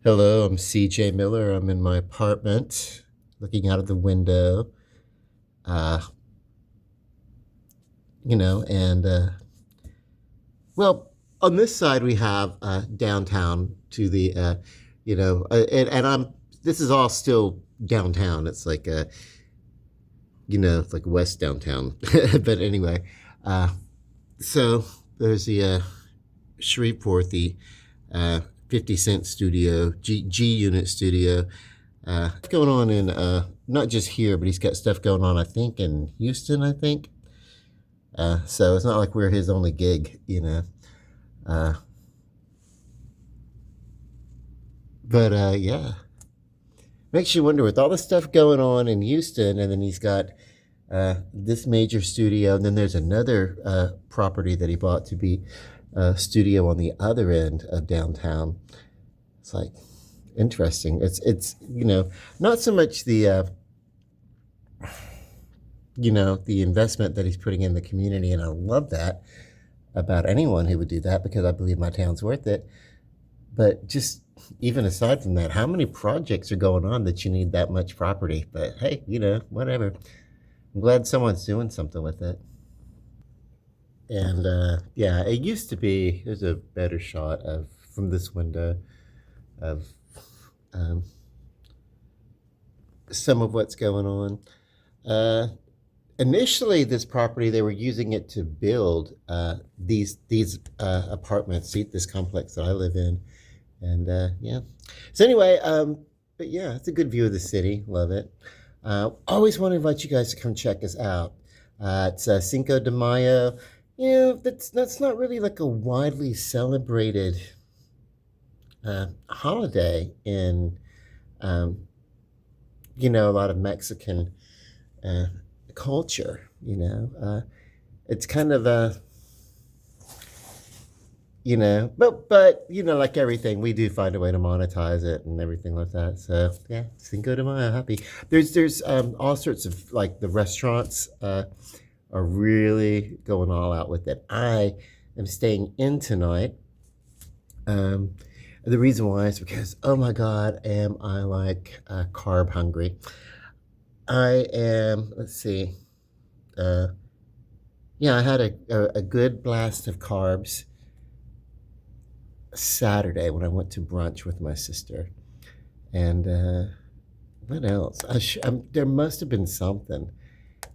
Hello, I'm CJ Miller. I'm in my apartment looking out of the window. Uh, and well, on this side we have downtown to the and I'm this is all still downtown. It's like it's like West downtown. But anyway, uh so there's the Shreveport, the 50 Cent studio, G Unit studio. Going on in not just here, but he's got stuff going on, I think, in Houston, I think. So it's not like we're his only gig. Uh, but yeah, makes you wonder with all the stuff going on in Houston, and then he's got this major studio, and then there's another property that he bought to be a studio on the other end of downtown. It's like interesting. It's not so much the investment that he's putting in the community, and I love that about anyone who would do that because I believe my town's worth it. But just even aside from that, how many projects are going on that you need that much property? But hey, whatever. I'm glad someone's doing something with it. And yeah, it used to be. There's a better shot of from this window of um, some of what's going on. Uh, Initially, this property they were using it to build these apartments, this complex that I live in, and yeah. So anyway, but yeah, it's a good view of the city. Love it. Always want to invite you guys to come check us out. It's Cinco de Mayo. That's not really like a widely celebrated holiday in a lot of Mexican uh, culture. It's kind of a but like everything, we do find a way to monetize it and everything like that. So yeah, Cinco de Mayo, happy. There's all sorts of like the restaurants are really going all out with it. I am staying in tonight. Um, the reason why is because oh my god, am I like carb hungry? I am. Let's see. Uh, yeah, I had a good blast of carbs Saturday when I went to brunch with my sister. And what else? There must have been something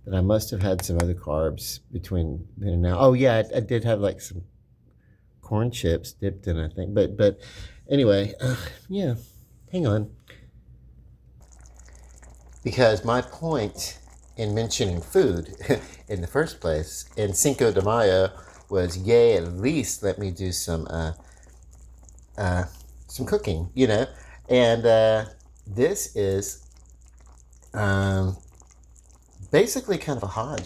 that I must have had some other carbs between then and now. Oh yeah, I did have like some corn chips dipped in, I think. But anyway, yeah. Hang on, because my point in mentioning food in the first place in Cinco de Mayo was, yay, at least let me do uh, some cooking, and this is um, basically kind of a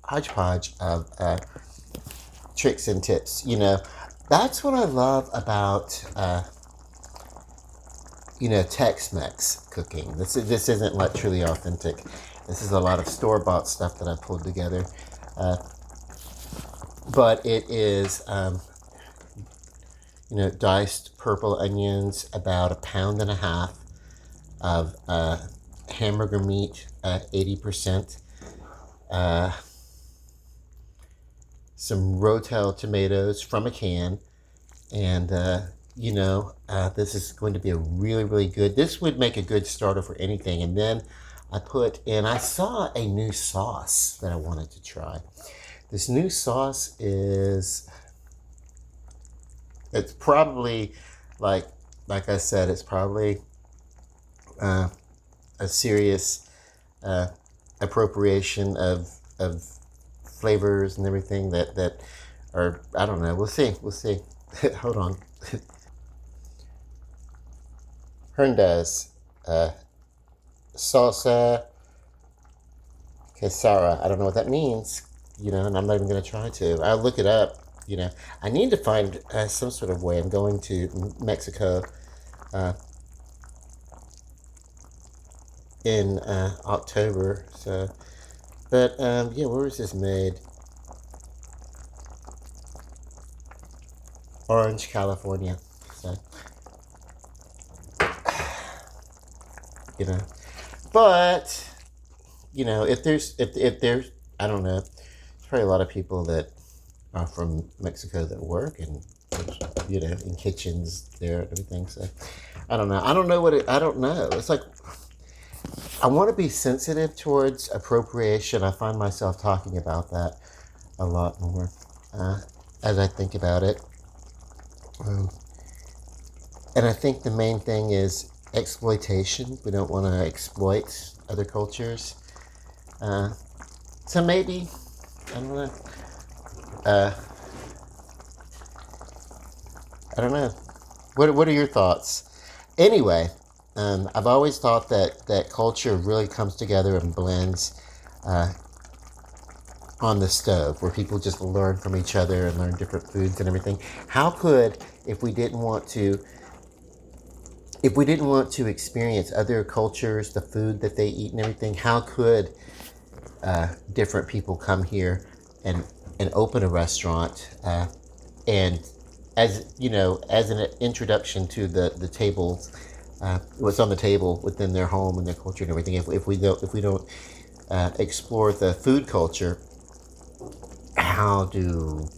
hodgepodge of tricks and tips. That's what I love about Tex-Mex cooking. This isn't like truly authentic. This is a lot of store-bought stuff that I pulled together, uh, but it is diced purple onions, about a pound and a half of hamburger meat, 80%, uh, some Rotel tomatoes from a can, and this is going to be a really, really good. This would make a good starter for anything. And then I saw a new sauce that I wanted to try. This new sauce it's probably like I said, it's probably uh, a serious uh, appropriation of flavors and everything that are, I don't know. We'll see. Hold on. Hernandez, uh, salsa quesara. I don't know what that means, and I'm not even going to try to. I'll look it up. I need to find some sort of way. I'm going to Mexico uh, in October. So, but yeah, where is this made? Orange, California. So, you know. But if there's I don't know, there's probably a lot of people that are from Mexico that work and in kitchens there and everything. So I don't know. I don't know. It's like I want to be sensitive towards appropriation. I find myself talking about that a lot more uh, as I think about it. Um, and I think the main thing is exploitation. We don't want to exploit other cultures. Uh, so maybe, I don't know. Uh, I don't know. What are your thoughts? Anyway, I've always thought that culture really comes together and blends uh, on the stove, where people just learn from each other and learn different foods and everything. How could, if we didn't want to, experience other cultures, the food that they eat and everything, how could different people come here and open a restaurant and as an introduction to the tables, what's on the table within their home and their culture and everything. If we don't explore the food culture, how do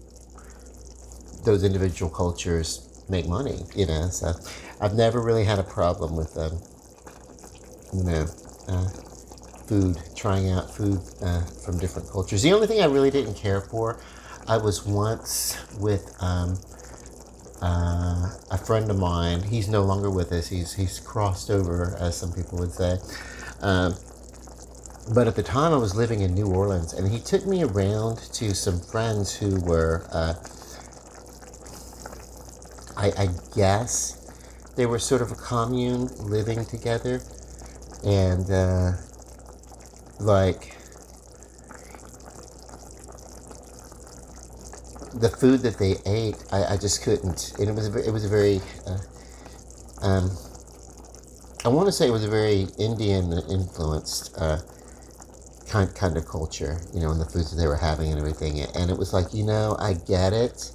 those individual cultures make money? So I've never really had a problem with you know uh, food, trying out food from different cultures. The only thing I really didn't care for, I was once with a friend of mine. He's no longer with us. He's crossed over, as some people would say. Um, but at the time, I was living in New Orleans, and he took me around to some friends who were, I guess, they were sort of a commune living together, and like the food that they ate, I just couldn't. And it was a very um, I want to say it was a very Indian influenced kind of culture, and the foods that they were having and everything. And it was like, I get it.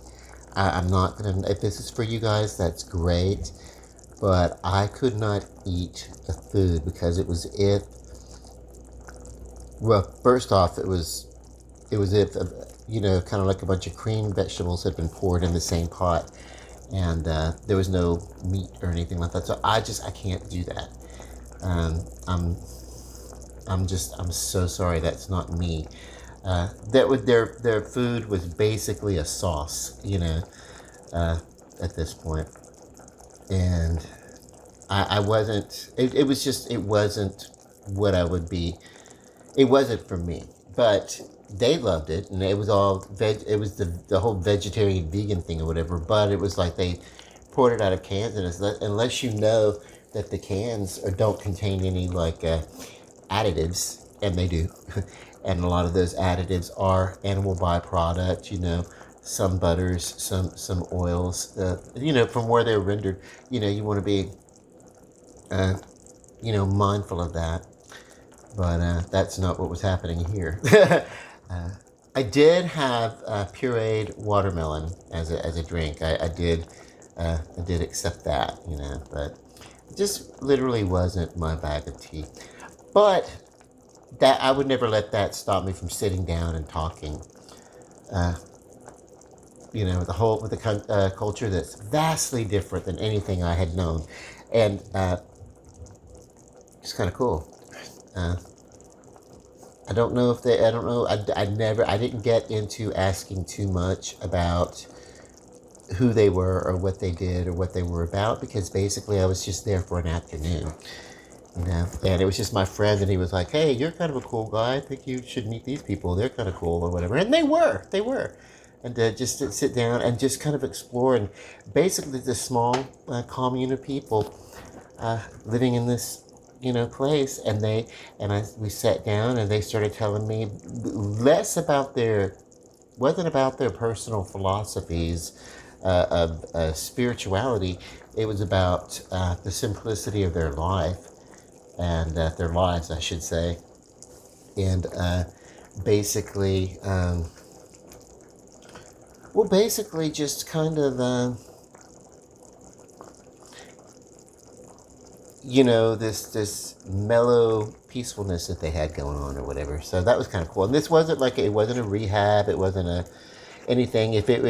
I'm not gonna. If this is for you guys, that's great. But I could not eat the food because it was if. Well, first off, it was if kind of like a bunch of cream vegetables had been poured in the same pot, and there was no meat or anything like that. So I can't do that. Um, I'm I'm so sorry. That's not me. That would their food was basically a sauce, uh, at this point, and I wasn't. It was just it wasn't what I would be. It wasn't for me, but they loved it, and it was all veg. It was the whole vegetarian vegan thing or whatever. But it was like they poured it out of cans, and unless you know that the cans don't contain any like additives, and they do, and a lot of those additives are animal byproduct. Some butters, some oils. From where they're rendered. You want to be, uh, mindful of that. But that's not what was happening here. uh, I did have pureed watermelon as a drink. I did accept that, but it just literally wasn't my bag of tea. But that I would never let that stop me from sitting down and talking. Uh, with the culture that's vastly different than anything I had known, and it's kind of cool. Uh, I don't know if they. I don't know. I never. I didn't get into asking too much about who they were or what they did or what they were about, because basically I was just there for an afternoon. And it was just my friend, and he was like, "Hey, you're kind of a cool guy. I think you should meet these people. They're kind of cool or whatever." And they were, and just to sit down and just kind of explore, and basically this small commune of people living in this place, and we sat down, and they started telling me less about their wasn't about their personal philosophies of spirituality. It was about the simplicity of their life, and their lives, I should say, and basically basically just kind of this mellow peacefulness that they had going on or whatever. So that was kind of cool. And this wasn't like it wasn't a rehab. It wasn't a anything. If it,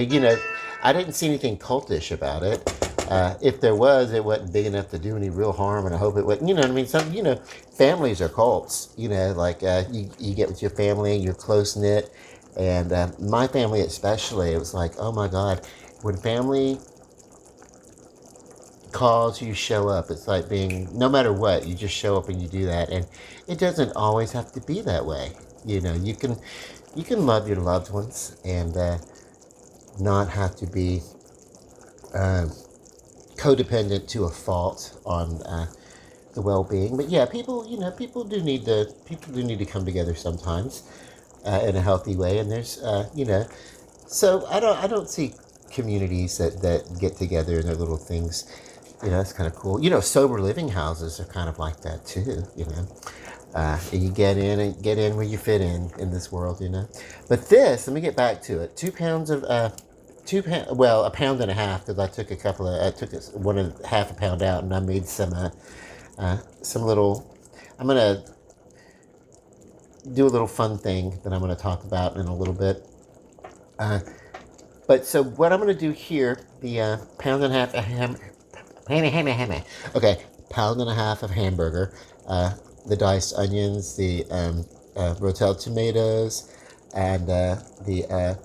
I didn't see anything cultish about it. If there was, it wasn't big enough to do any real harm, and I hope it wouldn't. You know what I mean? Some, families are cults. Like you get with your family, and you're close knit, and my family especially, it was like, oh my God, when family calls, you show up. It's like being, no matter what, you just show up and you do that, and it doesn't always have to be that way. You can love your loved ones and not have to be uh, codependent to a fault on the well-being. But yeah, people do need to come together sometimes in a healthy way. And there's so I don't see communities that get together and their little things. It's kind of cool. Sober living houses are kind of like that too. And you get in where you fit in this world. But this, let me get back to it. 2 pounds of well, a pound and a half, because I took one and half a pound out, and I made some little. I'm gonna do a little fun thing that I'm gonna talk about in a little bit. But so what I'm gonna do here, the pound and a half of okay, pound and a half of hamburger, the diced onions, the rotel tomatoes, and the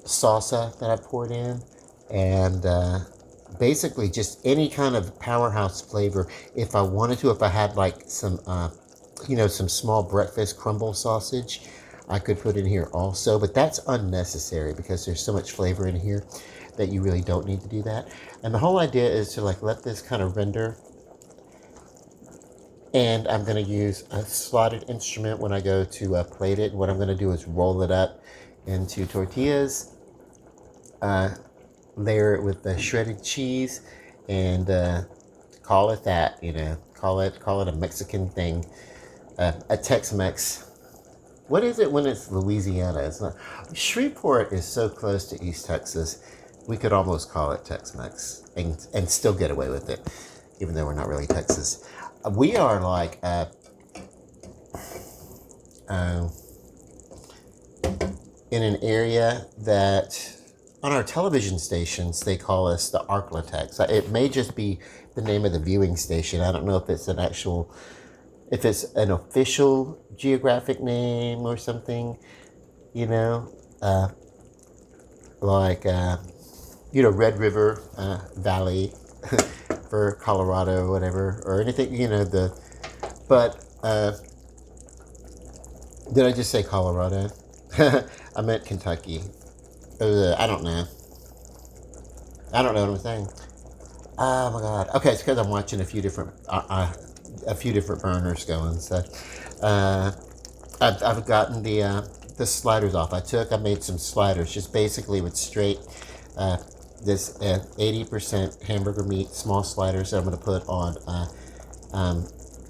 salsa that I poured in, and basically just any kind of powerhouse flavor. If I wanted to, if I had like some small breakfast crumble sausage, I could put in here also, but that's unnecessary because there's so much flavor in here that you really don't need to do that. And the whole idea is to like let this kind of render, and I'm going to use a slotted instrument when I go to plate it. What I'm going to do is roll it up into tortillas, layer it with the shredded cheese, and call it that. Call it a Mexican thing, a Tex-Mex. What is it when it's Louisiana? It's not. Shreveport is so close to East Texas, we could almost call it Tex-Mex and still get away with it, even though we're not really Texas. We are like in an area that on our television stations they call us the Arklatex. It may just be the name of the viewing station. I don't know if it's an official geographic name or something, like Red River Valley for Colorado or whatever, or anything, but did I just say Colorado? I meant Kentucky. I don't know. I don't know what I'm saying. Oh my God. Okay, it's because I'm watching a few different burners going. So I've gotten the sliders off. I made some sliders just basically with straight this 80% hamburger meat, small sliders that I'm going to put on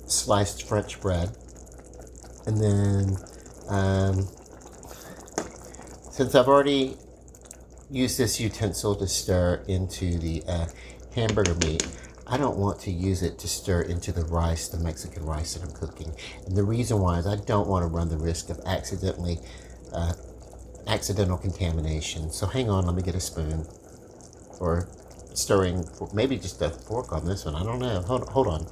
sliced French bread. And then since I've already used this utensil to stir into the hamburger meat, I don't want to use it to stir into the rice, the Mexican rice that I'm cooking. And the reason why is I don't want to run the risk of accidental contamination. So hang on, let me get a spoon or stirring, maybe just a fork on this one. I don't know. Hold on.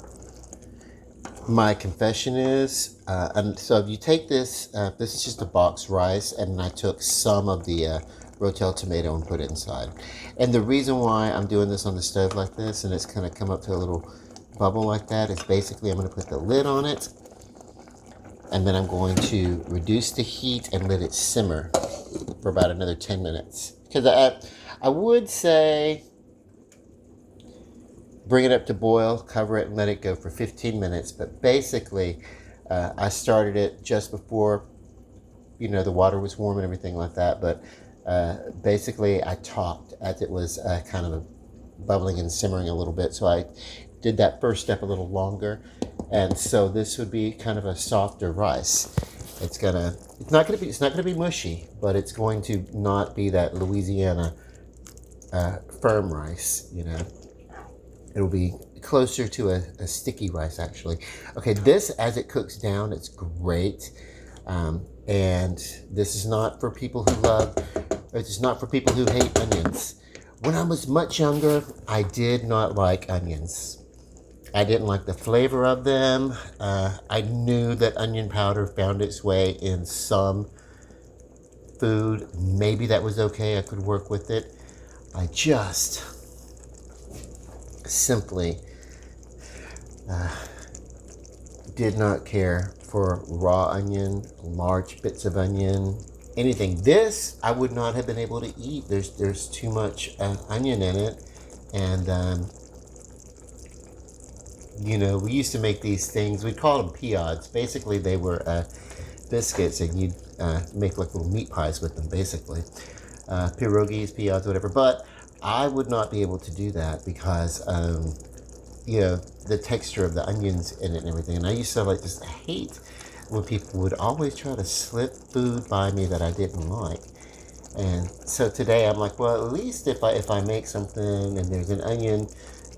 My confession is, so if you take this, this is just a box rice, and I took some of the Rotel tomato and put it inside. And the reason why I'm doing this on the stove like this, and it's kind of come up to a little bubble like that, is basically I'm going to put the lid on it, and then I'm going to reduce the heat and let it simmer for about another 10 minutes. Because I would say bring it up to boil, cover it, and let it go for 15 minutes. But basically, I started it just before, the water was warm and everything like that. But basically, I topped as it was kind of bubbling and simmering a little bit. So I did that first step a little longer. And so this would be kind of a softer rice. It's not gonna be mushy, but it's going to not be that Louisiana firm rice. It'll be closer to a sticky rice, actually. Okay, this, as it cooks down, it's great. And this is not for people who love, it's not for people who hate onions. When I was much younger, I did not like onions. I didn't like the flavor of them. I knew that onion powder found its way in some food. Maybe that was okay. I could work with it. I just simply did not care for raw onion, large bits of onion, anything. This I would not have been able to eat. There's too much onion in it, and we used to make these things. We called them peods. Basically, they were biscuits, and you'd make like little meat pies with them. Basically, pierogies, peods, whatever. But I would not be able to do that because the texture of the onions in it and everything. And I used to just hate when people would always try to slip food by me that I didn't like. And so today I'm like, well, at least if I make something and there's an onion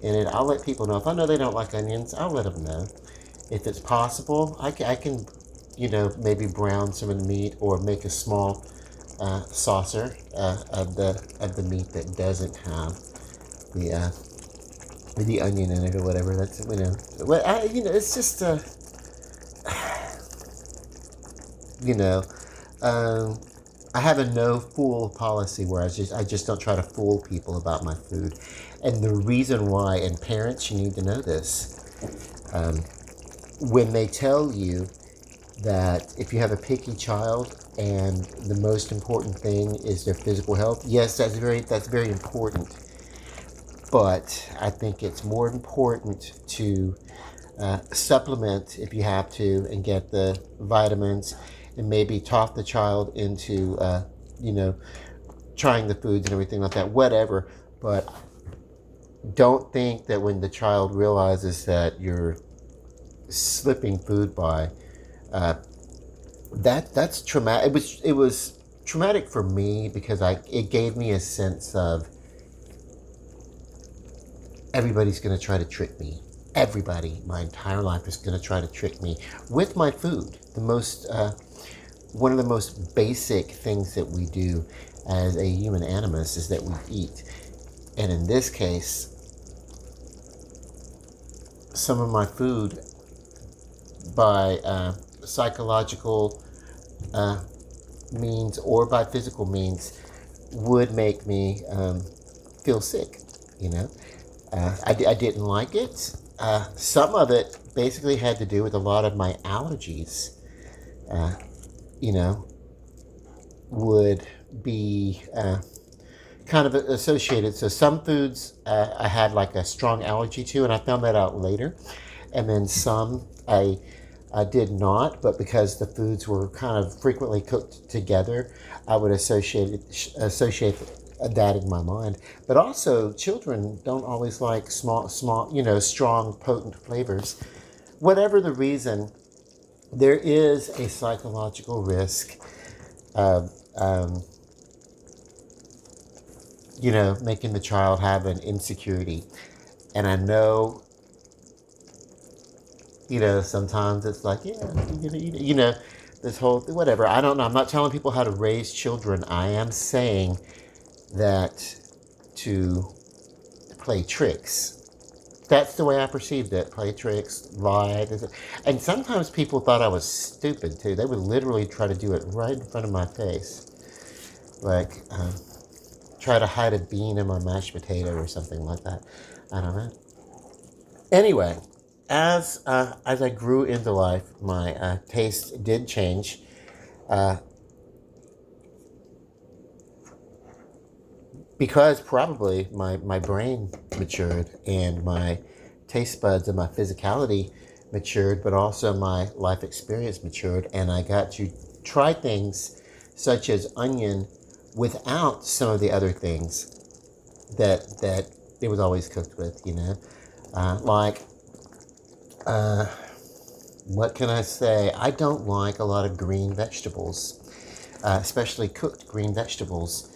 in it, I'll let people know. If I know they don't like onions, I'll let them know. If it's possible, I can maybe brown some of the meat or make a small saucer of the meat that doesn't have the onion in it or whatever. That's Well, it's just I have a no fool policy where I just don't try to fool people about my food, and the reason why. And parents, you need to know this. When they tell you that if you have a picky child and the most important thing is their physical health, yes, that's very important. But I think it's more important to supplement if you have to and get the vitamins and maybe talk the child into, trying the foods and everything like that, whatever. But don't think that when the child realizes that you're slipping food by, that's traumatic. It was traumatic for me because it gave me a sense of everybody's going to try to trick me. Everybody, my entire life is going to try to trick me with my food. One of the most basic things that we do as a human animus is that we eat. And in this case, some of my food, by psychological means or by physical means, would make me feel sick. I didn't like it. Some of it basically had to do with a lot of my allergies. Would be kind of associated. So some foods I had like a strong allergy to, and I found that out later. And then some I did not, but because the foods were kind of frequently cooked together, I would associate that in my mind. But also, children don't always like small, strong, potent flavors. Whatever the reason, there is a psychological risk of, making the child have an insecurity. And I know, sometimes it's like, yeah, you're gonna eat it. This whole, whatever. I don't know. I'm not telling people how to raise children. I am saying that to play tricks. That's the way I perceived it. Play tricks, lie. And sometimes people thought I was stupid, too. They would literally try to do it right in front of my face. Like, try to hide a bean in my mashed potato or something like that. I don't know. Anyway, as I grew into life, my taste did change. Because probably my brain matured and my taste buds and my physicality matured, but also my life experience matured, and I got to try things such as onion without some of the other things that it was always cooked with, what can I say? I don't like a lot of green vegetables, especially cooked green vegetables.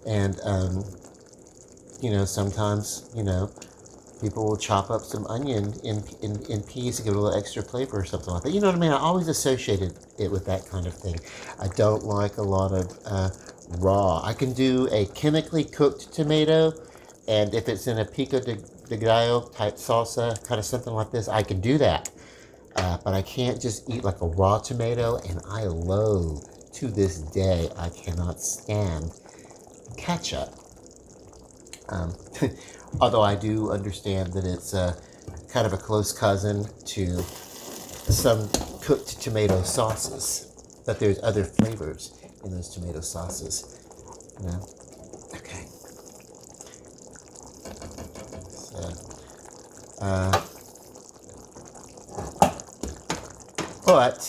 And, sometimes, people will chop up some onion in peas to give it a little extra flavor or something like that. You know what I mean? I always associated it with that kind of thing. I don't like a lot of raw. I can do a chemically cooked tomato, and if it's in a pico de gallo type salsa, kind of something like this, I can do that. But I can't just eat like a raw tomato, and I loathe, to this day, I cannot stand ketchup. Um, although I do understand that it's kind of a close cousin to some cooked tomato sauces, but there's other flavors in those tomato sauces. You know? Okay. So, but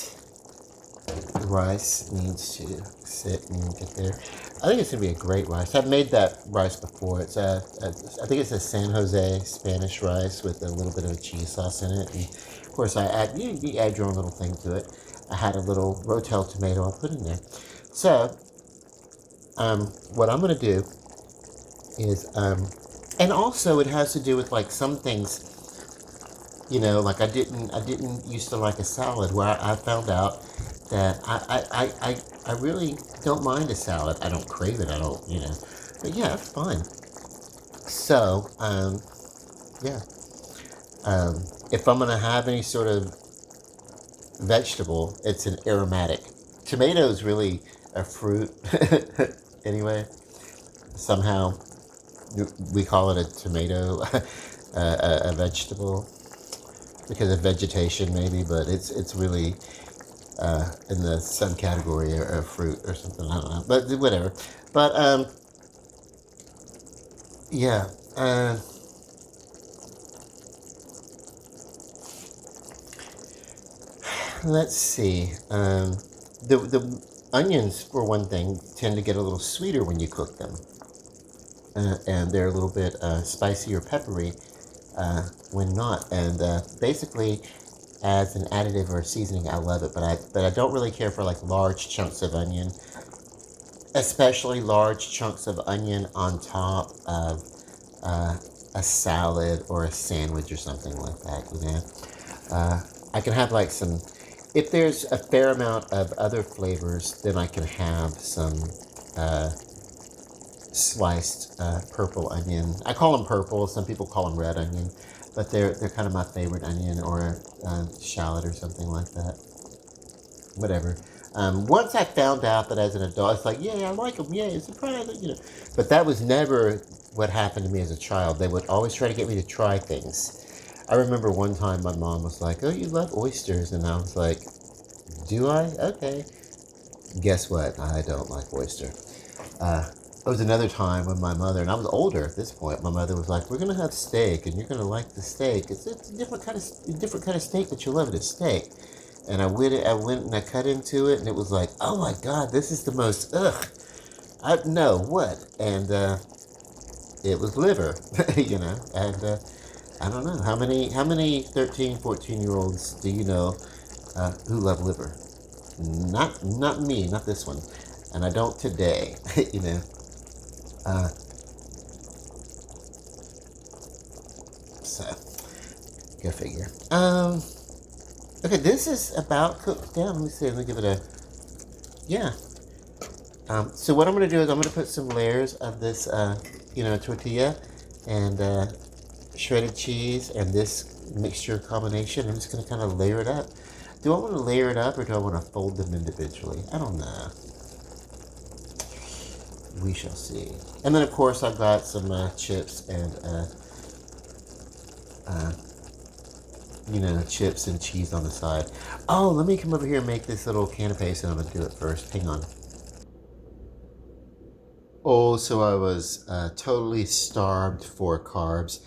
the rice needs to sit and get there. I think it's gonna be a great rice. I've made that rice before. It's I think it's a San Jose Spanish rice with a little bit of a cheese sauce in it. And of course, you add your own little thing to it. I had a little Rotel tomato I put in there. So, what I'm gonna do is, and also it has to do with like some things. You know, like I didn't used to like a salad. Where I found out that I really don't mind a salad. I don't crave it. I don't, you know. But yeah, it's fine. So, yeah. If I'm gonna have any sort of vegetable, it's an aromatic. Tomato is really a fruit, anyway. Somehow we call it a tomato, a vegetable because of vegetation, maybe. But it's really in the subcategory of fruit or something. I don't know, but whatever. But yeah. Let's see. The onions, for one thing, tend to get a little sweeter when you cook them, and they're a little bit spicy or peppery when not. And basically, as an additive or seasoning, I love it. But I don't really care for like large chunks of onion, especially large chunks of onion on top of a salad or a sandwich or something like that. You know, I can have like some. If there's a fair amount of other flavors, then I can have some sliced purple onion. I call them purple. Some people call them red onion, but they're kind of my favorite onion, or shallot or something like that. Whatever. Once I found out that as an adult, it's like, yeah, I like them. Yeah, it's a surprise, you know. But that was never what happened to me as a child. They would always try to get me to try things. I remember one time my mom was like, "Oh, you love oysters," and I was like, "Do I? Okay." Guess what? I don't like oyster. There was another time when my mother, and I was older at this point, my mother was like, "We're gonna have steak, and you're gonna like the steak. It's a different kind of steak that you love. It is steak." And I went and I cut into it, and it was like, "Oh my God, this is the most ugh." I no what, and it was liver, you know, and I don't know how many 13, 14 year olds do you know who love liver? Not me, not this one, and I don't today, you know. Uh, so go figure. Okay, this is about cooked down. Let me see. Let me give it a yeah. So what I'm gonna do is I'm gonna put some layers of this, tortilla and shredded cheese and this mixture combination. I'm just gonna kind of layer it up. Do I want to layer it up or do I want to fold them individually? I don't know. We shall see. And then of course I've got some chips and chips and cheese on the side. Oh, let me come over here and make this little canapé, so I'm gonna do it first. Hang on. Oh, so I was totally starved for carbs.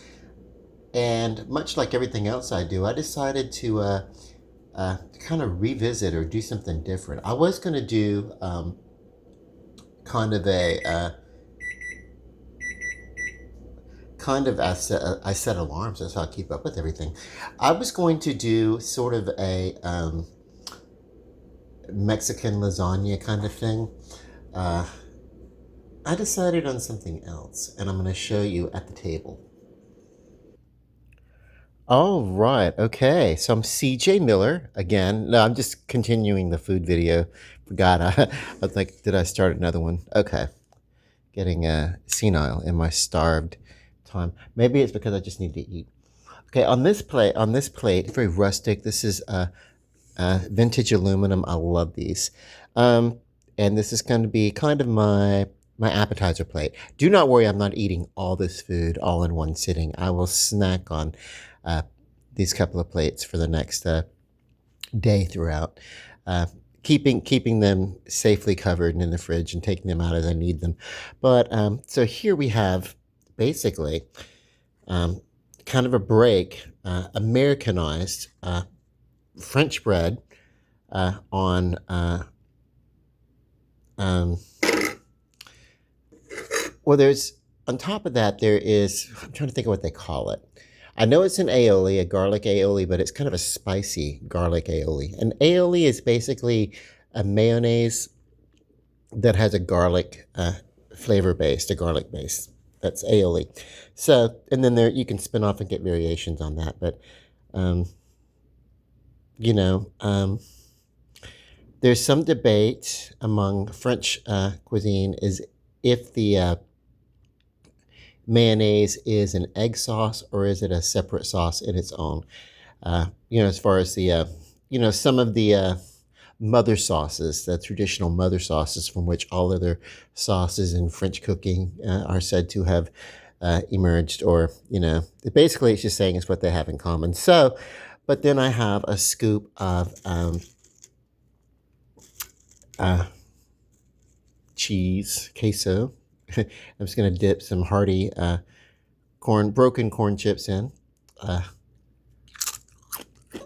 And much like everything else I do, I decided to kind of revisit or do something different. I was going to do kind of a, I set alarms. That's how I keep up with everything. I was going to do sort of a Mexican lasagna kind of thing. I decided on something else, and I'm going to show you at the table. All right. Okay. So I'm CJ Miller again. No, I'm just continuing the food video. Forgot. I was like, did I start another one? Okay. Getting senile in my starved time. Maybe it's because I just need to eat. Okay. On this plate, very rustic. This is vintage aluminum. I love these. Um, and this is going to be kind of my appetizer plate. Do not worry, I'm not eating all this food all in one sitting. I will snack on uh, these couple of plates for the next day throughout, keeping them safely covered and in the fridge and taking them out as I need them. But so here we have basically um, kind of a break, Americanized French bread on um, well, there's on top of that there is, I'm trying to think of what they call it. I know it's an aioli, a garlic aioli, but it's kind of a spicy garlic aioli. An aioli is basically a mayonnaise that has a garlic flavor base, a garlic base. That's aioli. So, and then there you can spin off and get variations on that, but um, you know, there's some debate among French cuisine is if the mayonnaise is an egg sauce or is it a separate sauce in its own. As far as the, some of the mother sauces, the traditional mother sauces from which all other sauces in French cooking are said to have emerged, or, basically it's just saying it's what they have in common. So, but then I have a scoop of cheese, queso. I'm just going to dip some hearty broken corn chips in. And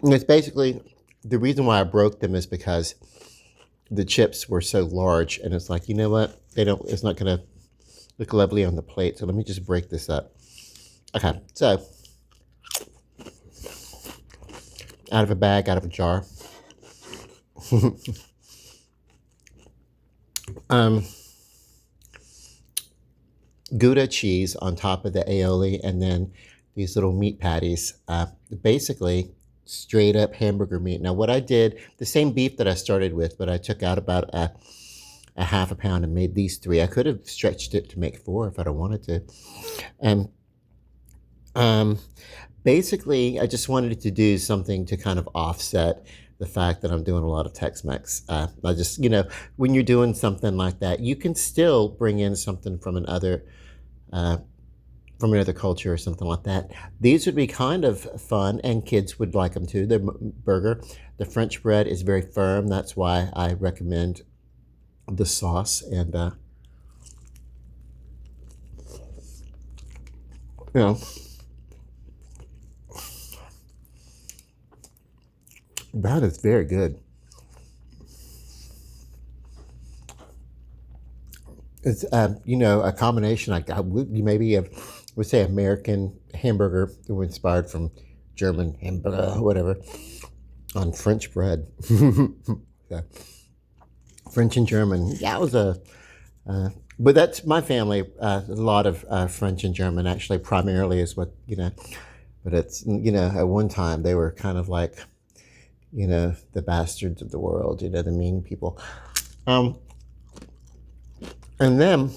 it's basically, the reason why I broke them is because the chips were so large, and it's like, you know what? It's not going to look lovely on the plate. So let me just break this up. Okay, so out of a bag, out of a jar. Gouda cheese on top of the aioli, and then these little meat patties. Basically, straight up hamburger meat. Now, what I did, the same beef that I started with, but I took out about a half a pound and made these three. I could have stretched it to make four if I'd have wanted to. And basically, I just wanted to do something to kind of offset the fact that I'm doing a lot of Tex-Mex. I just, when you're doing something like that, you can still bring in something from another culture or something like that. These would be kind of fun, and kids would like them too. The burger, the French bread is very firm. That's why I recommend the sauce. And that is very good. It's a combination. I would maybe would say American hamburger inspired from German hamburger, whatever, on French bread. Yeah. French and German. Yeah, it was but that's my family. A lot of French and German actually, primarily is what. But it's at one time they were kind of like the bastards of the world. The mean people. And then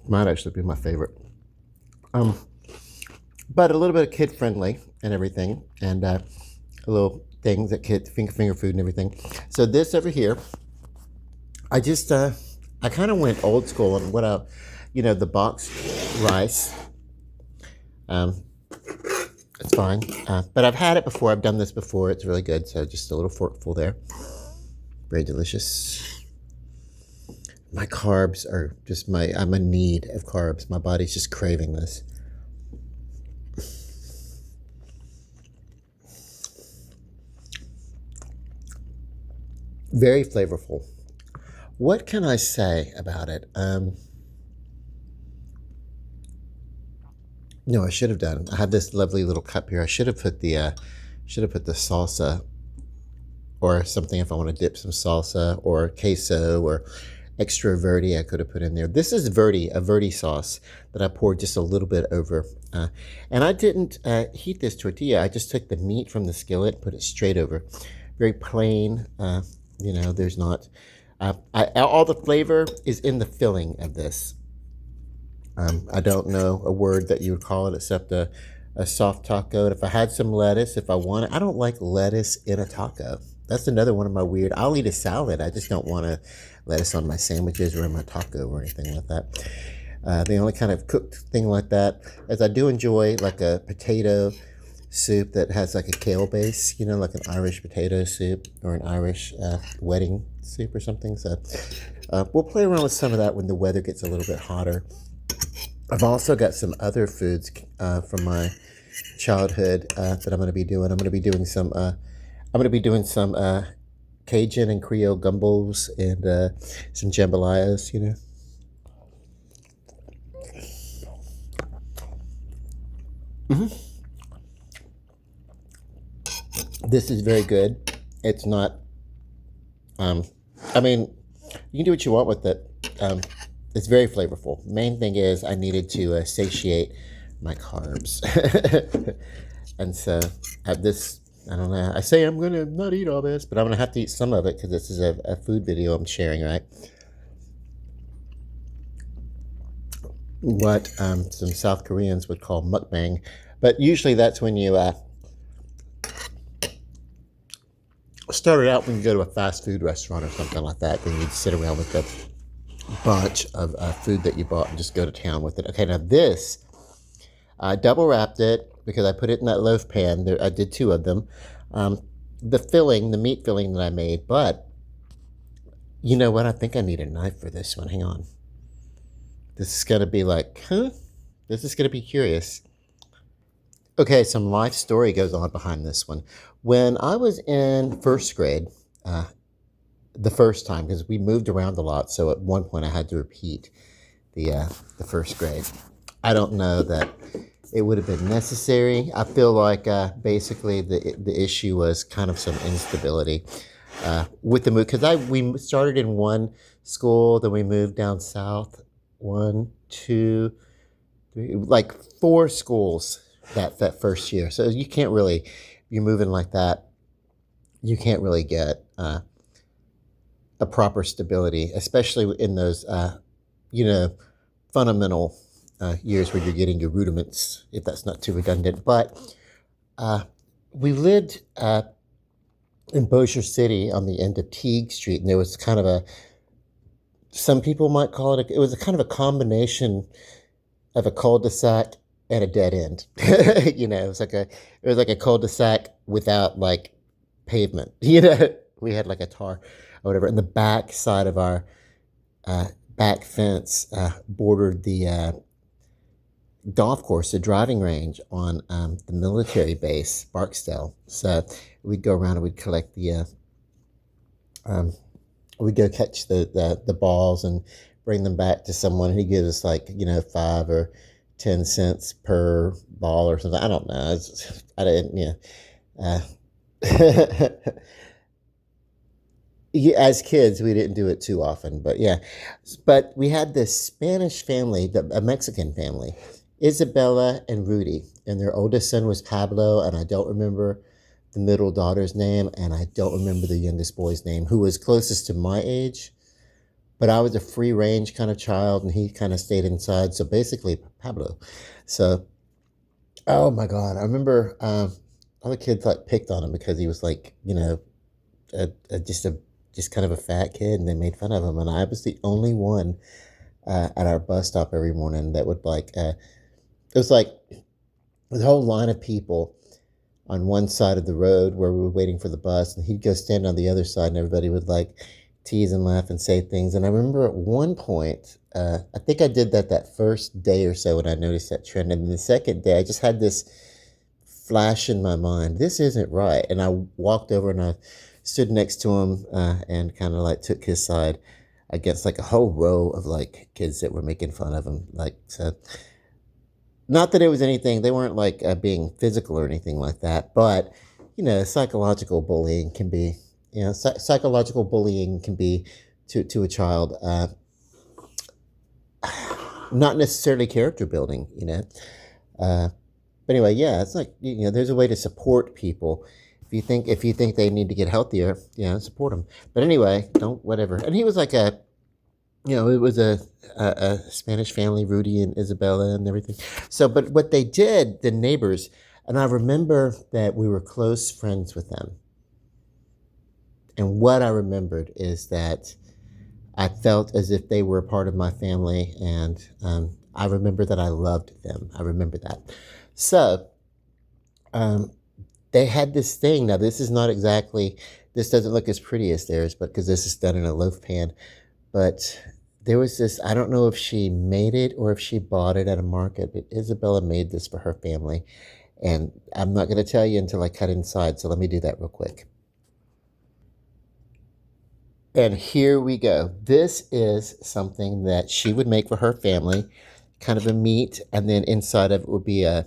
might actually be my favorite. But a little bit of kid friendly and everything, and a little things that kid finger food and everything. So this over here, I just I kind of went old school on what the box rice. It's fine, but I've had it before. I've done this before. It's really good. So just a little forkful there. Very delicious. My carbs are just I'm in need of carbs. My body's just craving this. Very flavorful. What can I say about it? No, I should have done. I have this lovely little cup here. I should have put the salsa or something if I want to dip some salsa or queso or extra verde I could have put in there. This is a verde sauce that I poured just a little bit over. And I didn't heat this tortilla. I just took the meat from the skillet, put it straight over. Very plain. There's not... all the flavor is in the filling of this. I don't know a word that you would call it except a soft taco. And if I had some lettuce, if I want it, I don't like lettuce in a taco. That's another one of my weird. I'll eat a salad. I just don't want lettuce on my sandwiches or in my taco or anything like that. The only kind of cooked thing like that is I do enjoy like a potato soup that has like a kale base, like an Irish potato soup or an Irish wedding soup or something. So we'll play around with some of that when the weather gets a little bit hotter. I've also got some other foods from my childhood that I'm going to be doing. I'm going to be doing some Cajun and Creole gumbos and some jambalayas. This is very good. It's not. I mean, you can do what you want with it. It's very flavorful. Main thing is I needed to satiate my carbs. And so I don't know. I say I'm going to not eat all this, but I'm going to have to eat some of it because this is a food video I'm sharing, right? What some South Koreans would call mukbang. But usually that's when you start it out when you go to a fast food restaurant or something like that. Then you'd sit around with a bunch of food that you bought and just go to town with it. Okay, now this, I double wrapped it because I put it in that loaf pan. I did 2 of them. The meat filling that I made, but you know what? I think I need a knife for this one. Hang on. This is going to be like, This is going to be curious. Okay, some life story goes on behind this one. When I was in first grade, the first time, because we moved around a lot, so at one point I had to repeat the first grade. I don't know that it would have been necessary. I feel like basically the issue was kind of some instability with the move, because we started in one school, then we moved down south, 1, 2, 3, like 4 schools that first year. So you can't really, if you're moving like that, you can't really get a proper stability, especially in those, fundamental years where you're getting your rudiments, if that's not too redundant. But we lived in Bossier City on the end of Teague Street, and there was kind of some people might call it, it was a kind of a combination of a cul-de-sac and a dead end. It was like a cul-de-sac without like pavement. We had like a tar or whatever. And the back side of our back fence bordered the golf course, the driving range on the military base, Barksdale. So we'd go around and we'd collect we'd go catch the balls and bring them back to someone, and he'd give us 5 or 10 cents per ball or something. I don't know. I didn't, as kids, we didn't do it too often, but yeah. But we had this Spanish family, a Mexican family, Isabella and Rudy, and their oldest son was Pablo, and I don't remember the middle daughter's name, and I don't remember the youngest boy's name, who was closest to my age. But I was a free range kind of child, and he kind of stayed inside. So basically, Pablo. So, oh my God, I remember other kids picked on him because he was just kind of a fat kid, and they made fun of him. And I was the only one at our bus stop every morning that would it was like the whole line of people on one side of the road where we were waiting for the bus, and he'd go stand on the other side, and everybody would tease and laugh and say things. And I remember at one point, I think I did that first day or so when I noticed that trend. And then the second day, I just had this flash in my mind. This isn't right. And I walked over and I stood next to him and kind of took his side against a whole row of kids that were making fun of him. So, not that it was anything, they weren't being physical or anything like that, but psychological bullying can be to a child. Not necessarily character building, you know. Uh, but anyway, yeah, it's like you know, there's a way to support people. If you think they need to get healthier, yeah, support them. But anyway, don't whatever. And he was like a it was a Spanish family, Rudy and Isabella and everything. So, but what they did, the neighbors, and I remember that we were close friends with them. And what I remembered is that I felt as if they were a part of my family, and I remember that I loved them. I remember that. So um, they had this thing. Now, this is not exactly. This doesn't look as pretty as theirs, but because this is done in a loaf pan. But there was this. I don't know if she made it or if she bought it at a market. But Isabella made this for her family, and I'm not going to tell you until I cut inside. So let me do that real quick. And here we go. This is something that she would make for her family, kind of a meat, and then inside of it would be a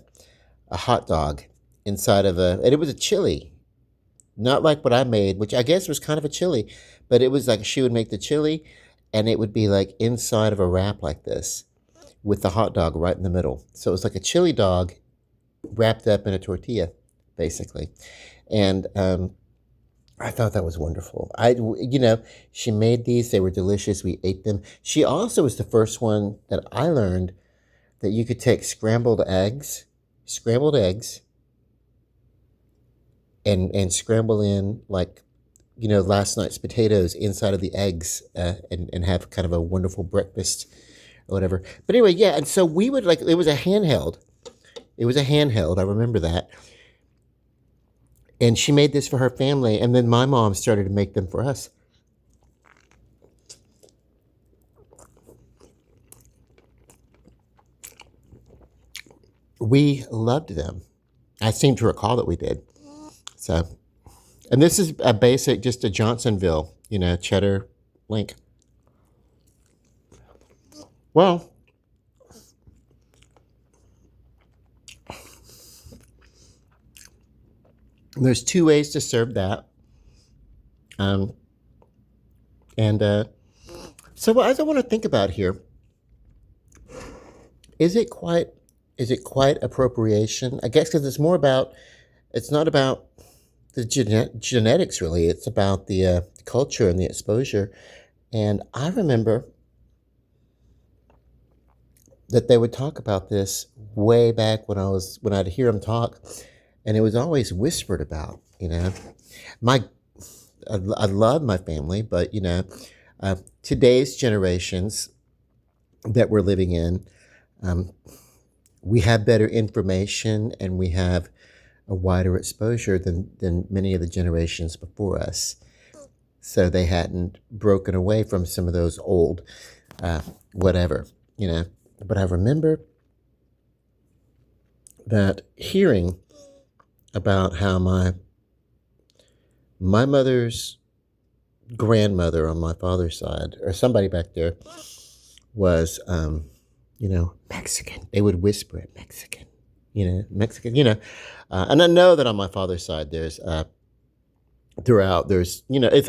hot dog inside of and it was a chili, not like what I made, which I guess was kind of a chili, but it was like she would make the chili and it would be like inside of a wrap like this with the hot dog right in the middle. So it was like a chili dog wrapped up in a tortilla, basically. And I thought that was wonderful. She made these. They were delicious. We ate them. She also was the first one that I learned that you could take scrambled eggs, and scramble in like, last night's potatoes inside of the eggs, and have kind of a wonderful breakfast or whatever. But anyway, yeah. And so we would like, it was a handheld. It was a handheld. I remember that. And she made this for her family, and then my mom started to make them for us. We loved them. I seem to recall that we did. So, and this is a basic, just a Johnsonville, cheddar link. Well, there's two ways to serve that. Um, and so what I want to think about here, is it quite appropriation? I guess because it's not about the genetics really. It's about the culture and the exposure. And I remember that they would talk about this way back when I'd hear them talk, and it was always whispered about. My I love my family, but today's generations that we're living in, um, we have better information and we have a wider exposure than many of the generations before us. So they hadn't broken away from some of those old, whatever, But I remember that hearing about how my mother's grandmother on my father's side, or somebody back there, was, Mexican. They would whisper it, Mexican, Mexican, and I know that on my father's side, it's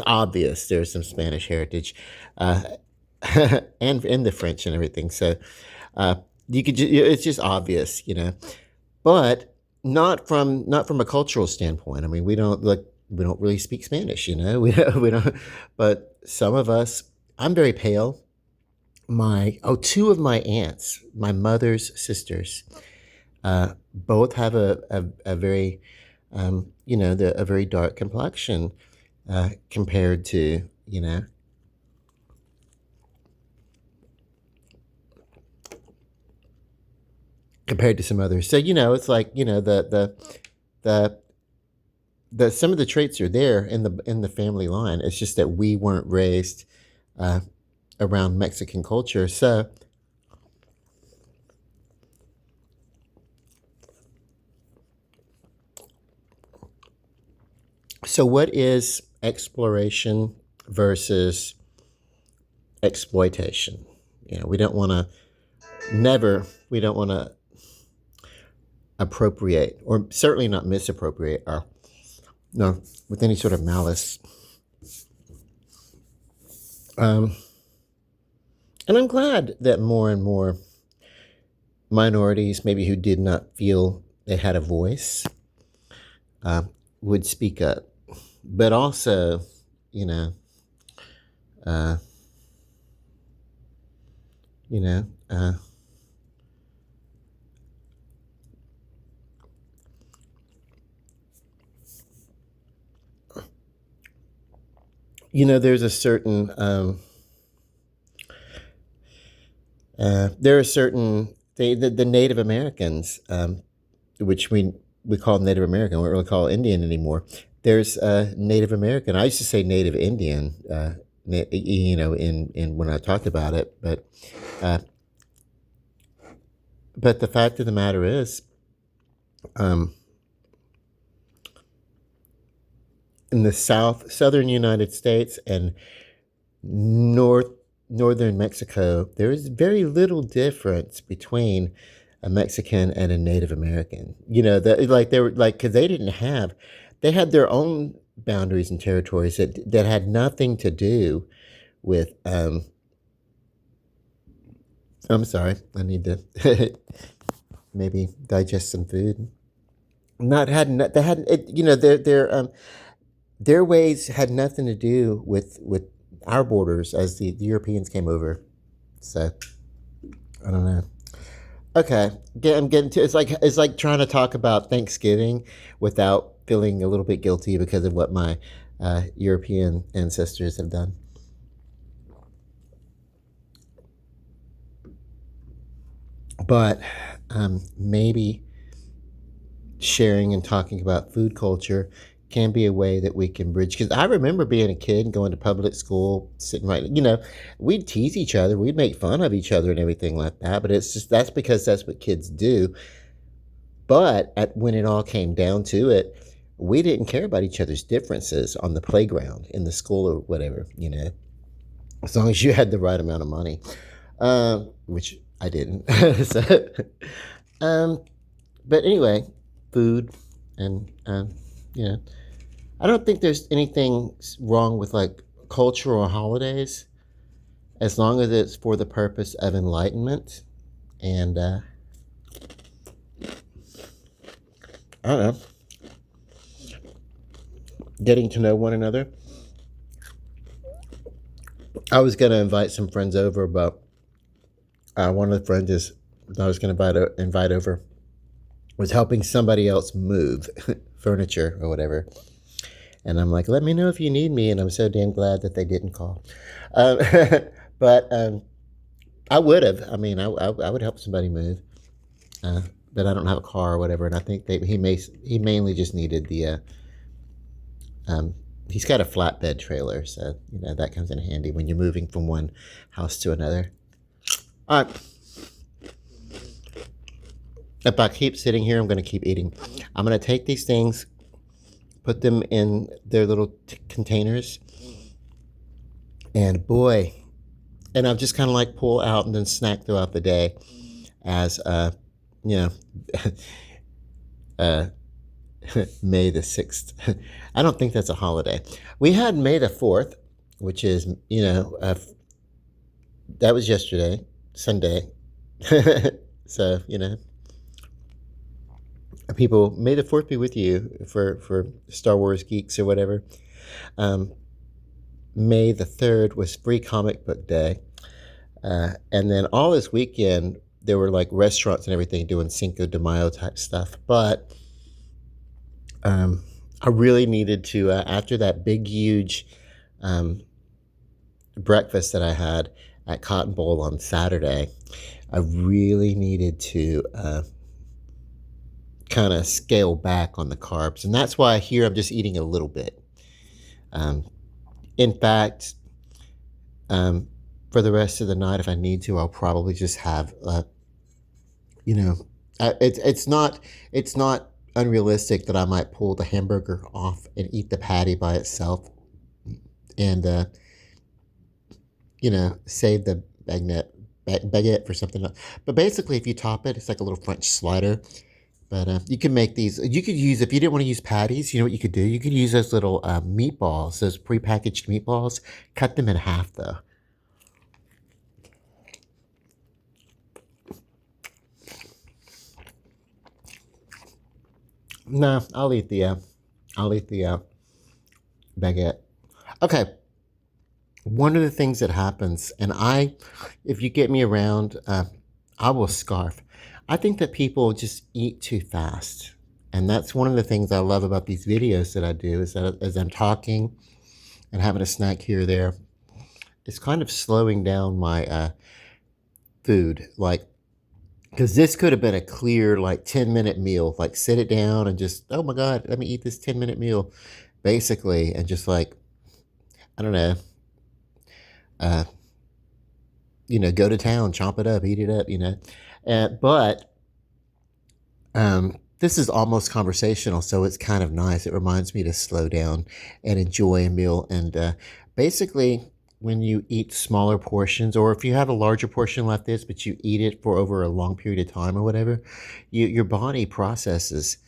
obvious there's some Spanish heritage, uh, and in the French and everything. So, uh, it's just obvious, but not from a cultural standpoint. I mean, we don't really speak Spanish, we don't. But some of us, I'm very pale. Two of my aunts, my mother's sisters, both have a very, a very dark complexion, compared to, some others. So, it's like, the some of the traits are there in the family line. It's just that we weren't raised, uh, around Mexican culture. So what is exploration versus exploitation? We don't want to we don't want to appropriate, or certainly not misappropriate, or no, with any sort of malice. Um, and I'm glad that more and more minorities, maybe who did not feel they had a voice, uh, would speak up. But also, you know, uh, you know, uh, there's a certain there are certain the Native Americans, which we call Native American. We don't really call Indian anymore. There's Native American. I used to say Native Indian, in when I talked about it, uh, but the fact of the matter is, um, in the southern United States and northern Mexico, there is very little difference between a Mexican and a Native American. They were like, because they had their own boundaries and territories that had nothing to do with. I'm sorry, I need to maybe digest some food. Not had no- They had it, their ways had nothing to do with our borders as the Europeans came over. So I don't know. Okay, I'm getting to it's like trying to talk about Thanksgiving without feeling a little bit guilty because of what my European ancestors have done. But maybe sharing and talking about food culture can be a way that we can bridge. Because I remember being a kid and going to public school, sitting right, we'd tease each other, we'd make fun of each other and everything like that. But it's just that's because that's what kids do. But when it all came down to it, we didn't care about each other's differences on the playground, in the school, or whatever, as long as you had the right amount of money, which I didn't. so, um, but anyway, food and, I don't think there's anything wrong with like cultural holidays as long as it's for the purpose of enlightenment and, I don't know, getting to know one another. I was going to invite some friends over, but one of the friends I was going to invite over was helping somebody else move furniture or whatever. And I'm like, let me know if you need me. And I'm so damn glad that they didn't call. Um, but I would have. I mean, I would help somebody move. Uh, but I don't have a car or whatever. And I think he mainly just needed um, he's got a flatbed trailer. So, that comes in handy when you're moving from one house to another. All right. If I keep sitting here, I'm going to keep eating. I'm going to take these things, put them in their little containers, and boy, and I'll just kind of like pull out and then snack throughout the day as, you know, uh, May the 6th. I don't think that's a holiday. We had May the 4th, which is, that was yesterday, Sunday. So, people, may the 4th be with you for Star Wars geeks or whatever. Um, May the 3rd was Free Comic Book Day. And then all this weekend, there were like restaurants and everything doing Cinco de Mayo type stuff. But I really needed to, after that big, huge um, breakfast that I had at Cotton Bowl on Saturday, I really needed to kind of scale back on the carbs. And that's why here I'm just eating a little bit. In fact, for the rest of the night, if I need to, I'll probably just have, it's not unrealistic that I might pull the hamburger off and eat the patty by itself, and save the baguette for something else. But basically, if you top it, it's like a little French slider. But you can make these. You could use, if you didn't want to use patties, you know what you could do? You could use those little meatballs, those prepackaged meatballs. Cut them in half, though. No, I'll eat the baguette. Okay, one of the things that happens, and if you get me around, I will scarf. I think that people just eat too fast. And that's one of the things I love about these videos that I do is that as I'm talking and having a snack here or there, it's kind of slowing down my food. Like, because this could have been a clear, like, 10-minute meal. Like, sit it down and just, oh my God, let me eat this 10-minute meal, basically. And just like, I don't know, uh, go to town, chomp it up, eat it up, but this is almost conversational, so it's kind of nice. It reminds me to slow down and enjoy a meal. And basically, when you eat smaller portions, or if you have a larger portion like this, but you eat it for over a long period of time or whatever, your body processes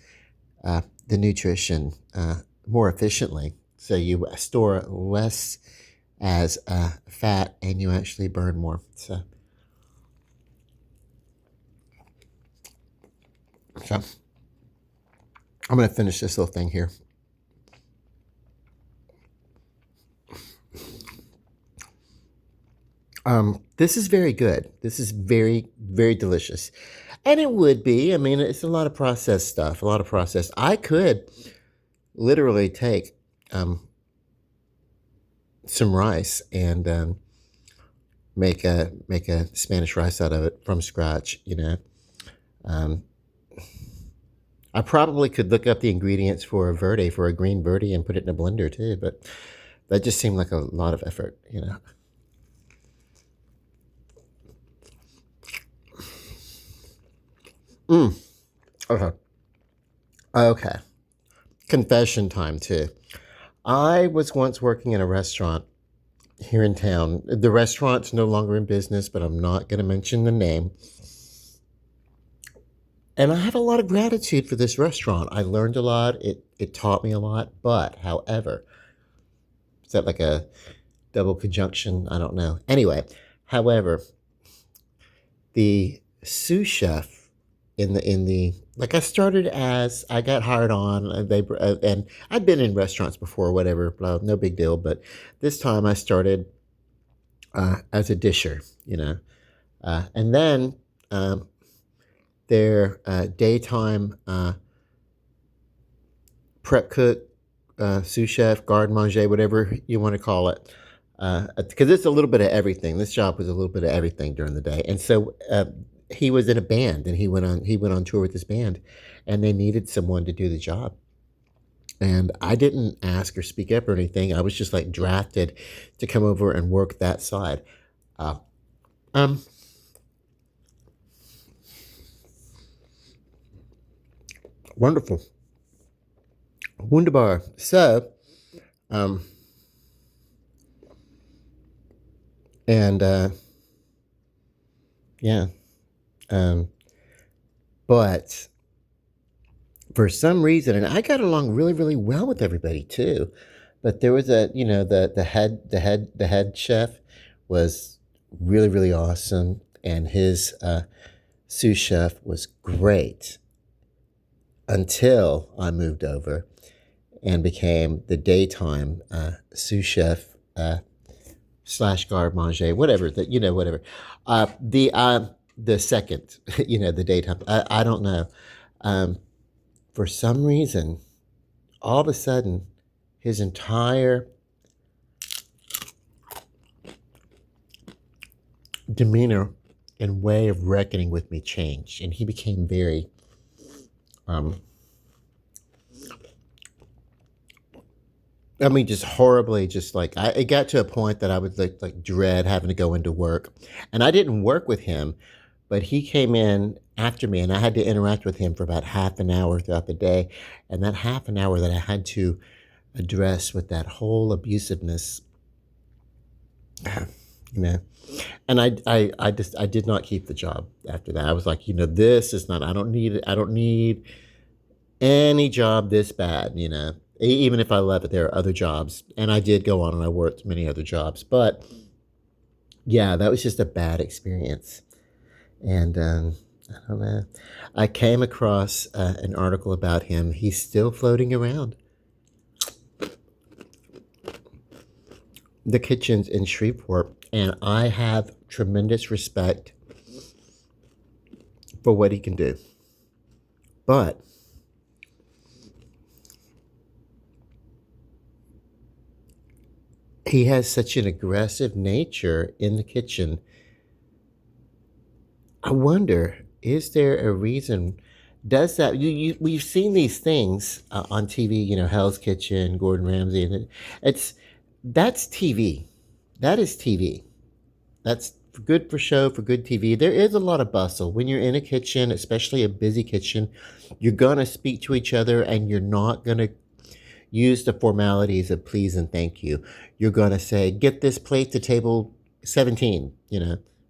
the nutrition more efficiently. So you store less as fat and you actually burn more. So I'm going to finish this little thing here. This is very good. This is very, very delicious. And it would be, I mean, it's a lot of processed stuff, a lot of processed. I could literally take some rice and make a Spanish rice out of it from scratch, Um, I probably could look up the ingredients for a green verde, and put it in a blender too, but that just seemed like a lot of effort. Okay. Okay. Confession time too. I was once working in a restaurant here in town. The restaurant's no longer in business, but I'm not going to mention the name. And I have a lot of gratitude for this restaurant. I learned a lot. It taught me a lot. But, however, is that like a double conjunction? I don't know. Anyway, however, the sous chef in the like, I got hired on, and I'd been in restaurants before, whatever, blah, no big deal. But this time I started as a disher. And then their daytime prep cook, sous chef, garde manger, whatever you want to call it. Because it's a little bit of everything. This job was a little bit of everything during the day, and so he was in a band, and he went on tour with this band, and they needed someone to do the job. And I didn't ask or speak up or anything. I was just like drafted to come over and work that side. Uh, um, Wonderful, wunderbar. So, um, and yeah, um, but for some reason, and I got along really, really well with everybody too. But there was the head chef was really, really awesome, and his sous chef was great until I moved over and became the daytime sous chef slash garde manger, whatever that whatever. The second, the daytime. I don't know. Um, for some reason, all of a sudden, his entire demeanor and way of reckoning with me changed, and he became very um, I mean, just horribly, just like it got to a point that I would like dread having to go into work, and I didn't work with him, but he came in after me, and I had to interact with him for about half an hour throughout the day, and that half an hour that I had to address with that whole abusiveness, you know. And I did not keep the job after that. I was like, this is not. I don't need it. I don't need any job this bad. Even if I love it, there are other jobs, and I did go on and I worked many other jobs. But yeah, that was just a bad experience. And I don't know. I came across an article about him. He's still floating around the kitchens in Shreveport, and I have tremendous respect for what he can do. But he has such an aggressive nature in the kitchen. I wonder, is there a reason? Does that we've seen these things on TV? Hell's Kitchen, Gordon Ramsay, and it's that's TV. That is TV. That's good for show, for good TV. There is a lot of bustle when you're in a kitchen, especially a busy kitchen. You're gonna speak to each other, and you're not gonna use the formalities of please and thank you. You're gonna say, "Get this plate to table 17."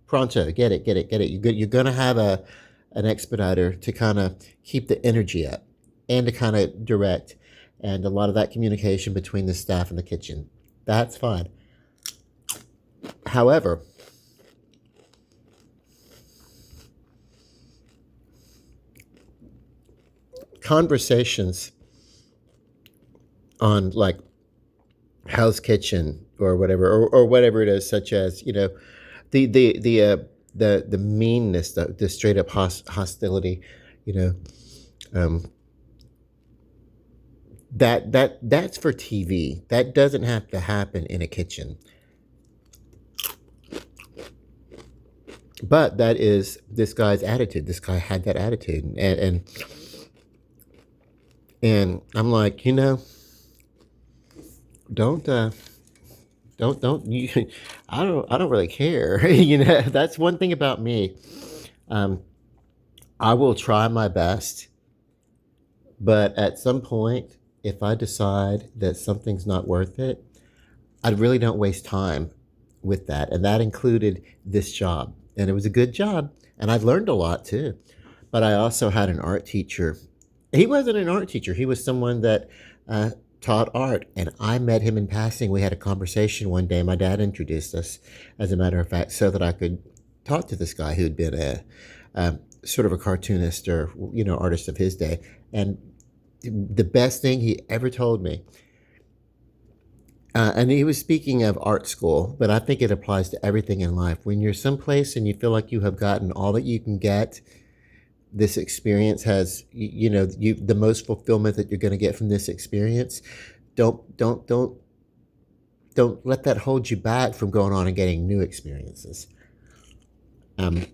Pronto, get it, get it, get it. You're gonna have an expediter to kind of keep the energy up and to kind of direct, and a lot of that communication between the staff and the kitchen. That's fine. However, conversations on like Hell's Kitchen or whatever, or whatever it is, such as the meanness, the straight up hostility, you know, um, that's for TV. That doesn't have to happen in a kitchen. But that is this guy's attitude. This guy had that attitude, and I'm like, don't don't you? I don't really care. That's one thing about me. Um, I will try my best, but at some point, if I decide that something's not worth it, I really don't waste time with that. And that included this job. And it was a good job. And I learned a lot too. But I also had an art teacher. He wasn't an art teacher, he was someone that uh, taught art. And I met him in passing. We had a conversation one day. My dad introduced us, as a matter of fact, so that I could talk to this guy who'd been a sort of a cartoonist or, artist of his day. And the best thing he ever told me, and he was speaking of art school, but I think it applies to everything in life. When you're someplace and you feel like you have gotten all that you can get, this experience has, the most fulfillment that you're going to get from this experience. Don't let that hold you back from going on and getting new experiences. Um,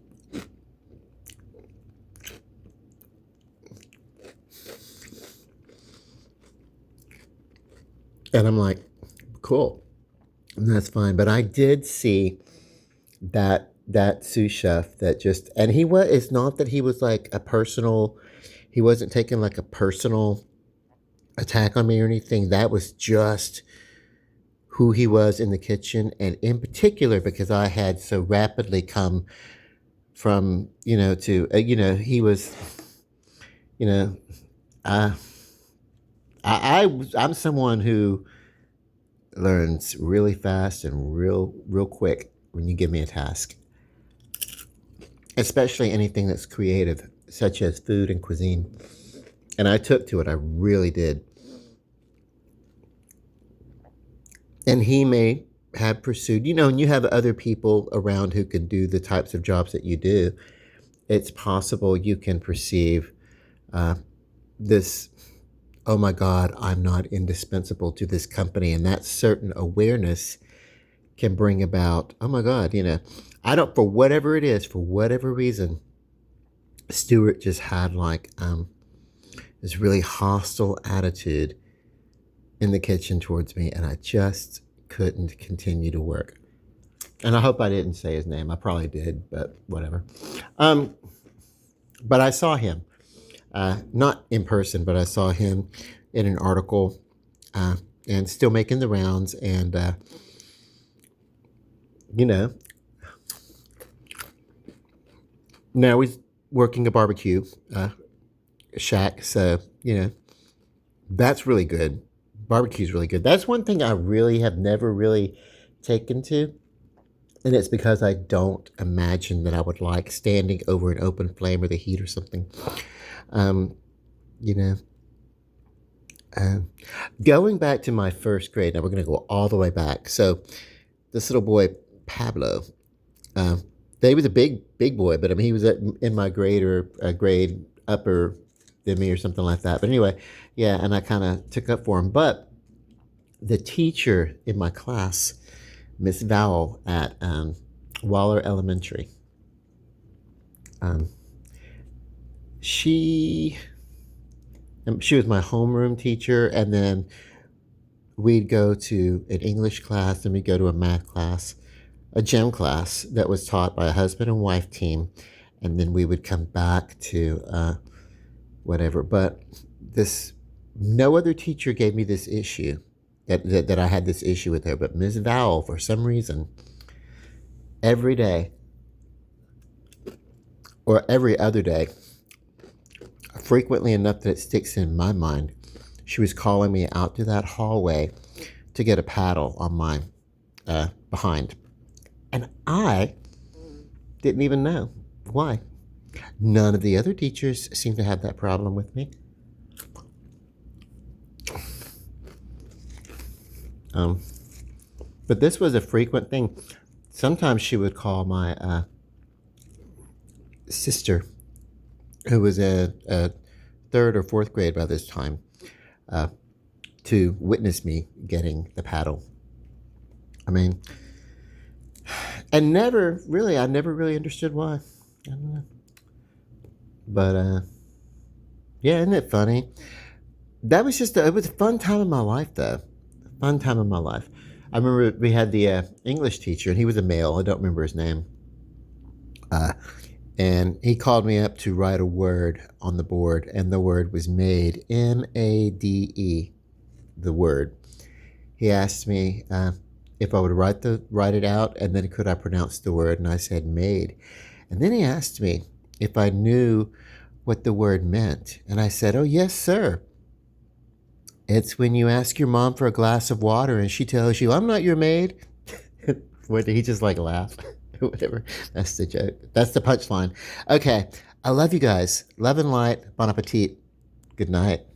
and I'm like, cool, and that's fine. But I did see that sous chef that just, and he was, it's not that he was like a personal, he wasn't taking like a personal attack on me or anything. That was just who he was in the kitchen, and in particular because I had so rapidly come from, to, he was, you know uh, I'm someone who learns really fast and real quick when you give me a task, especially anything that's creative, such as food and cuisine. And I took to it. I really did. And he may have pursued, and you have other people around who can do the types of jobs that you do. It's possible you can perceive uh, this, oh my God, I'm not indispensable to this company. And that certain awareness can bring about, oh my God, I don't, for whatever it is, for whatever reason, Stuart just had like this really hostile attitude in the kitchen towards me, and I just couldn't continue to work. And I hope I didn't say his name. I probably did, but whatever. Um, but I saw him, not in person, but I saw him in an article, and still making the rounds. And you know, now he's working a barbecue shack. So, that's really good. Barbecue's really good. That's one thing I really have never really taken to. And it's because I don't imagine that I would like standing over an open flame or the heat or something. Um, you know, going back to my first grade, now we're going to go all the way back. So this little boy, Pablo, uh, he was a big boy, but I mean, he was in my grade or a grade upper than me or something like that. But anyway, yeah, and I kind of took up for him. But the teacher in my class, Miss Vowell at Waller Elementary, um, she she was my homeroom teacher, and then we'd go to an English class, and we'd go to a math class, a gym class that was taught by a husband and wife team, and then we would come back to whatever. But this, no other teacher gave me this issue that I had this issue with her, but Ms. Vowell, for some reason, every day or every other day, frequently enough that it sticks in my mind, she was calling me out to that hallway to get a paddle on my behind. And I didn't even know why. None of the other teachers seemed to have that problem with me. But this was a frequent thing. Sometimes she would call my sister, who was a third or fourth grade by this time, to witness me getting the paddle. I mean, and I never really understood why. I don't know. But yeah, isn't it funny? That was it was a fun time in my life, though. Fun time in my life. I remember we had the English teacher, and he was a male. I don't remember his name. And he called me up to write a word on the board, and the word was made, M-A-D-E, the word. He asked me if I would write it out, and then could I pronounce the word, and I said made. And then he asked me if I knew what the word meant, and I said, oh, yes, sir. It's when you ask your mom for a glass of water, and she tells you, I'm not your maid. What, did he just like laugh? Whatever. That's the joke. That's the punchline. Okay. I love you guys. Love and light. Bon appetit. Good night.